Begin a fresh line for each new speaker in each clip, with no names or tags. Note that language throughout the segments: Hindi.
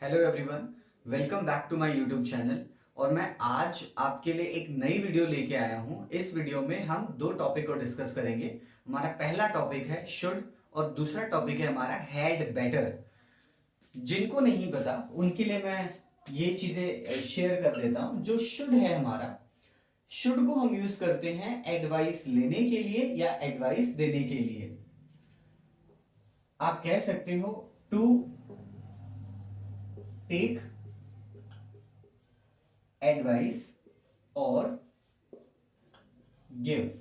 Hello everyone, welcome back to my YouTube channel. और मैं आज आपके लिए एक नई वीडियो लेके आया हूँ। इस वीडियो में हम दो टॉपिक को डिस्कस करेंगे। हमारा पहला टॉपिक है शुड और दूसरा टॉपिक है हमारा हैड बेटर। जिनको नहीं पता उनके लिए मैं ये चीजें शेयर कर देता हूँ। जो शुड है हमारा, शुड को हम यूज करते हैं एडवाइस लेने के लिए या एडवाइस देने के लिए। आप कह सकते हो टू टेक एडवाइस और गिव।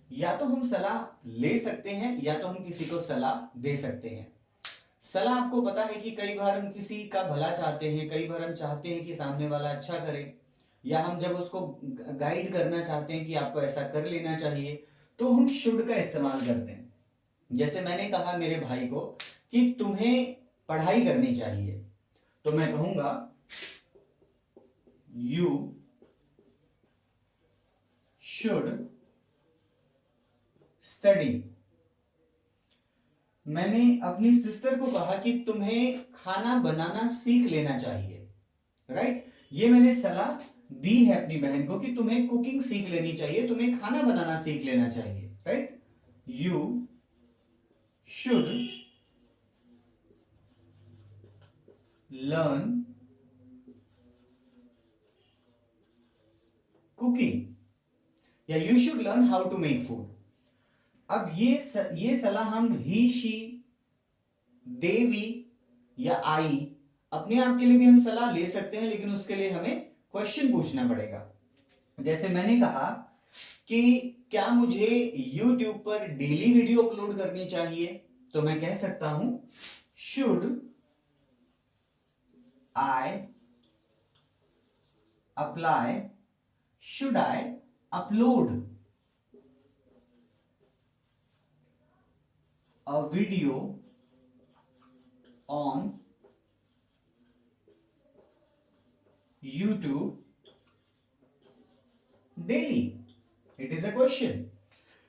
या तो हम सलाह ले सकते हैं या तो हम किसी को सलाह दे सकते हैं। सलाह आपको पता है कि कई बार हम किसी का भला चाहते हैं, कई बार हम चाहते हैं कि सामने वाला अच्छा करे, या हम जब उसको गाइड करना चाहते हैं कि आपको ऐसा कर लेना चाहिए तो हम शुड का इस्तेमाल करते हैं। जैसे मैंने कहा मेरे भाई को कि तुम्हें पढ़ाई करनी चाहिए, तो मैं कहूंगा यू शुड स्टडी। मैंने अपनी सिस्टर को कहा कि तुम्हें खाना बनाना सीख लेना चाहिए, राइट। ये मैंने सलाह दी है अपनी बहन को कि तुम्हें कुकिंग सीख लेनी चाहिए, तुम्हें खाना बनाना सीख लेना चाहिए, right. You should learn cooking या you should learn how to make food. अब ये सलाह हम ही, शी, देवी या आई, अपने आप के लिए भी हम सलाह ले सकते हैं, लेकिन उसके लिए हमें क्वेश्चन पूछना पड़ेगा। जैसे मैंने कहा कि क्या मुझे YouTube पर डेली वीडियो अपलोड करनी चाहिए, तो मैं कह सकता हूं should I apply, should I upload a video on YouTube daily? It is a question.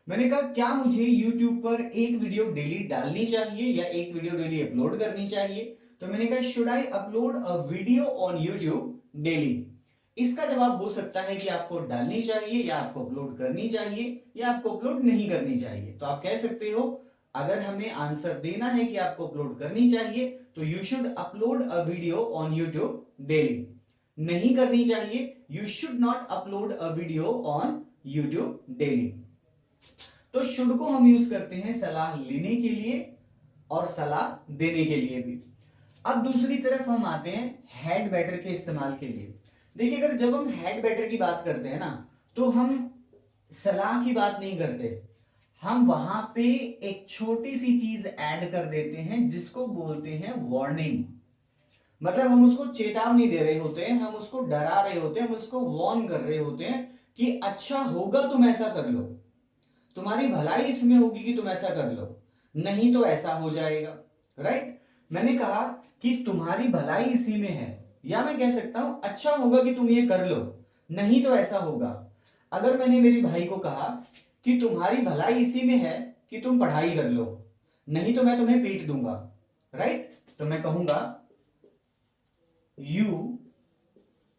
मैंने कहा क्या मुझे YouTube पर एक वीडियो डेली डालनी चाहिए या एक वीडियो डेली अपलोड करनी चाहिए, तो मैंने कहा should I upload a video on YouTube daily. इसका जवाब हो सकता है कि आपको डालनी चाहिए या आपको अपलोड करनी चाहिए या आपको अपलोड नहीं करनी चाहिए। तो आप कह सकते हो अगर हमें आंसर देना है कि आपको अपलोड करनी चाहिए तो you should upload a video on YouTube daily. नहीं करनी चाहिए, you should not upload a video on YouTube daily. तो शुड को हम यूज करते हैं सलाह लेने के लिए और सलाह देने के लिए भी। अब दूसरी तरफ हम आते हैं हैड बेटर के इस्तेमाल के लिए। देखिए, अगर जब हम हैड बेटर की बात करते हैं ना, तो हम सलाह की बात नहीं करते, हम वहां पे एक छोटी सी चीज ऐड कर देते हैं जिसको बोलते हैं वार्निंग। मतलब हम उसको चेतावनी दे रहे होते हैं, हम उसको डरा रहे होते हैं, हम उसको वार्न कर रहे होते हैं कि अच्छा होगा तुम ऐसा कर लो, तुम्हारी भलाई इसमें होगी कि तुम ऐसा कर लो, नहीं तो ऐसा हो जाएगा, राइट। मैंने कहा कि तुम्हारी भलाई इसी में है, या मैं कह सकता हूं अच्छा होगा कि तुम ये कर लो, नहीं तो ऐसा होगा। अगर मैंने मेरे भाई को कहा कि तुम्हारी भलाई इसी में है कि तुम पढ़ाई कर लो, नहीं तो मैं तुम्हें पीट दूंगा, राइट। तो मैं कहूंगा यू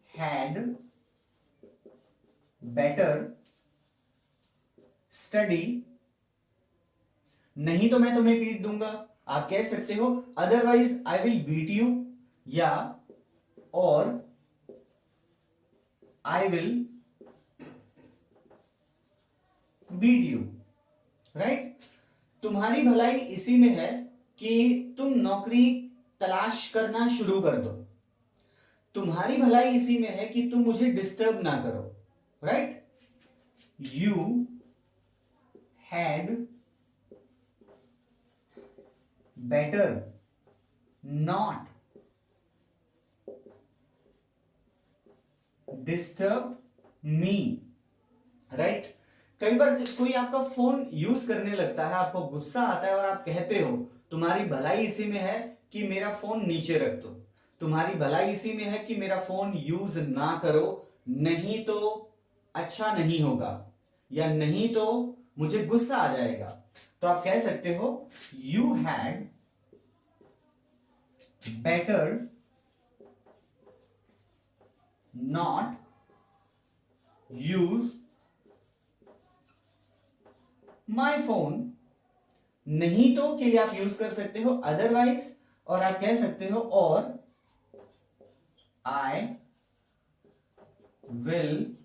हैड बेटर स्टडी, नहीं तो मैं तुम्हें पीट दूंगा। आप कह सकते हो otherwise I will beat you, या or I will beat you, right. तुम्हारी भलाई इसी में है कि तुम नौकरी तलाश करना शुरू कर दो, तुम्हारी भलाई इसी में है कि तुम मुझे डिस्टर्ब ना करो, right. You had better not disturb me, right. कई बार कोई आपका फोन यूज करने लगता है, आपको गुस्सा आता है और आप कहते हो तुम्हारी भलाई इसी में है कि मेरा फोन नीचे रख दो, तुम्हारी भलाई इसी में है कि मेरा फोन यूज ना करो, नहीं तो अच्छा नहीं होगा, या नहीं तो मुझे गुस्सा आ जाएगा। तो आप कह सकते हो you had better not use my phone, नहीं तो के लिए आप यूज कर सकते हो अदरवाइज, और आप कह सकते हो और आई विल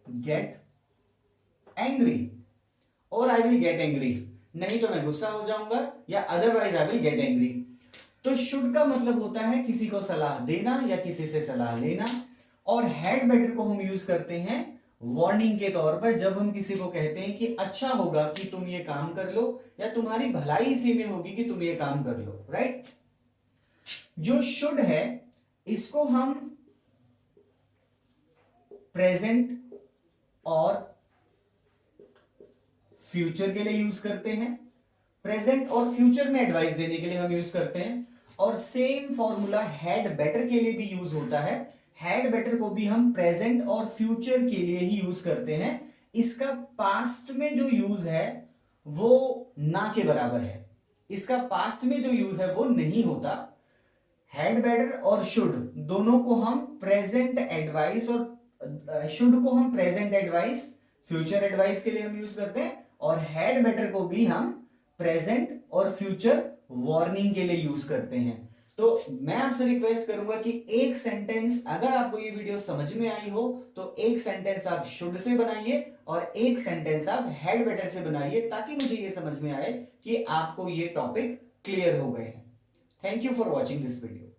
गेट एंग्री, और आई विल गेट एंग्री, नहीं तो मैं गुस्सा हो जाऊंगा, या otherwise I will get angry. तो शुड का मतलब होता है किसी को सलाह देना या किसी से सलाह लेना, और हैड बेटर को हम यूज करते हैं वार्निंग के तौर पर, जब हम किसी को कहते हैं कि अच्छा होगा कि तुम ये काम कर लो, या तुम्हारी भलाई इसी में होगी कि तुम ये काम कर लो, राइट। जो शुड है इसको हम प्रेजेंट और फ्यूचर के लिए यूज करते हैं, प्रेजेंट और फ्यूचर में एडवाइस देने के लिए हम यूज करते हैं, और सेम फॉर्मूला हैड बेटर के लिए भी यूज होता है। हैड बेटर को भी हम प्रेजेंट और फ्यूचर के लिए ही यूज करते हैं। इसका पास्ट में जो यूज है वो ना के बराबर है, इसका पास्ट में जो यूज है वो नहीं होता। हैड बेटर और शुड दोनों को हम प्रेजेंट एडवाइस, और शुड को हम प्रेजेंट एडवाइस फ्यूचर एडवाइस के लिए हम यूज करते हैं, और हैड बेटर को भी हम प्रेजेंट और फ्यूचर वार्निंग के लिए यूज करते हैं। तो मैं आपसे रिक्वेस्ट करूंगा कि एक सेंटेंस, अगर आपको ये वीडियो समझ में आई हो तो एक सेंटेंस आप शुड से बनाइए और एक सेंटेंस आप हैड बेटर से बनाइए, ताकि मुझे ये समझ में आए कि आपको ये टॉपिक क्लियर हो गए हैं। Thank you for watching this video.